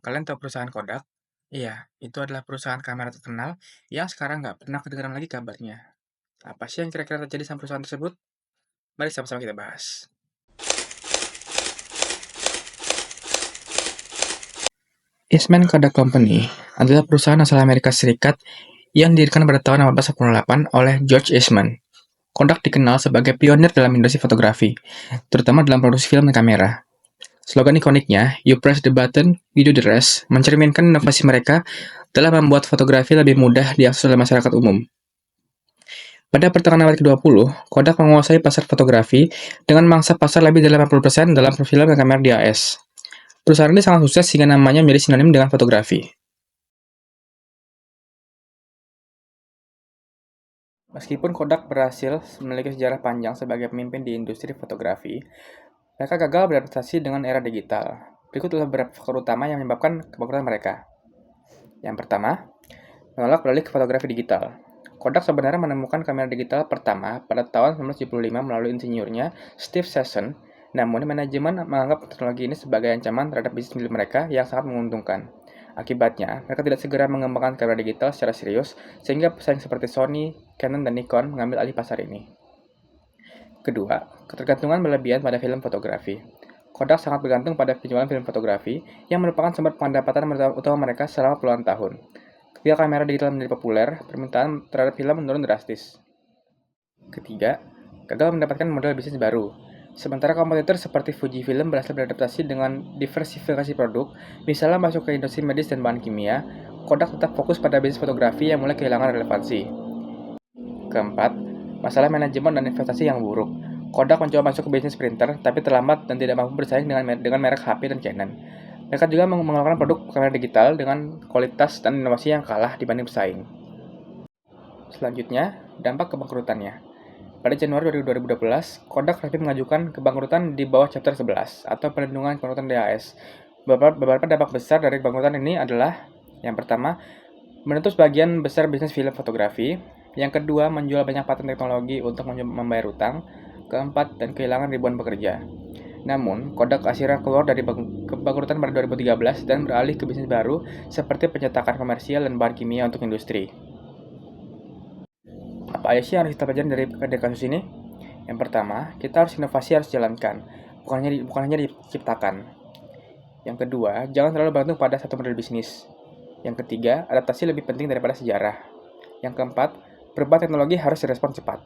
Kalian tahu perusahaan Kodak? Iya, itu adalah perusahaan kamera terkenal yang sekarang nggak pernah kedengaran lagi kabarnya. Apa sih yang kira-kira terjadi sama perusahaan tersebut? Mari sama-sama kita bahas. Eastman Kodak Company adalah perusahaan asal Amerika Serikat yang didirikan pada tahun 1888 oleh George Eastman. Kodak dikenal sebagai pionir dalam industri fotografi, terutama dalam produksi film dan kamera. Slogan ikoniknya, "You press the button, you do the rest," mencerminkan inovasi mereka dalam membuat fotografi lebih mudah diakses oleh masyarakat umum. Pada pertengahan abad ke-20, Kodak menguasai pasar fotografi dengan mangsa pasar lebih dari 80% dalam film dan kamera di AS. Perusahaan ini sangat sukses sehingga namanya menjadi sinonim dengan fotografi. Meskipun Kodak berhasil memiliki sejarah panjang sebagai pemimpin di industri fotografi, mereka gagal beradaptasi dengan era digital. Berikut adalah beberapa faktor utama yang menyebabkan kebangkrutan mereka. Yang pertama, menolak beralih ke fotografi digital. Kodak sebenarnya menemukan kamera digital pertama pada tahun 1975 melalui insinyurnya Steve Sesson, namun manajemen menganggap teknologi ini sebagai ancaman terhadap bisnis milik mereka yang sangat menguntungkan. Akibatnya, mereka tidak segera mengembangkan kamera digital secara serius, sehingga pesaing seperti Sony, Canon, dan Nikon mengambil alih pasar ini. Kedua, ketergantungan berlebihan pada film fotografi. Kodak sangat bergantung pada penjualan film fotografi, yang merupakan sumber pendapatan utama mereka selama puluhan tahun. Ketika kamera digital menjadi populer, permintaan terhadap film menurun drastis. Ketiga, gagal mendapatkan model bisnis baru. Sementara kompetitor seperti Fujifilm berhasil beradaptasi dengan diversifikasi produk, misalnya masuk ke industri medis dan bahan kimia, Kodak tetap fokus pada bisnis fotografi yang mulai kehilangan relevansi. Keempat, masalah manajemen dan investasi yang buruk. Kodak mencoba masuk ke bisnis printer, tapi terlambat dan tidak mampu bersaing dengan merek HP dan Canon. Mereka juga mengeluarkan produk kamera digital dengan kualitas dan inovasi yang kalah dibanding pesaing. Selanjutnya, dampak kebangkrutannya. Pada Januari 2012, Kodak resmi mengajukan kebangkrutan di bawah Chapter 11 atau Perlindungan Kebangkrutan DAS. Beberapa dampak besar dari kebangkrutan ini adalah: yang pertama, menutup sebagian besar bisnis film fotografi; yang kedua, menjual banyak paten teknologi untuk membayar utang; keempat, dan kehilangan ribuan pekerja. Namun, Kodak akhirnya keluar dari kebangkrutan pada 2013 dan beralih ke bisnis baru seperti pencetakan komersial dan bahan kimia untuk industri. Apa aja sih yang harus kita pelajari dari kasus ini? Yang pertama, kita harus inovasi harus jalankan, bukan hanya diciptakan. Yang kedua, jangan terlalu bergantung pada satu model bisnis. Yang ketiga, adaptasi lebih penting daripada sejarah. Yang keempat, perubahan teknologi harus direspon cepat.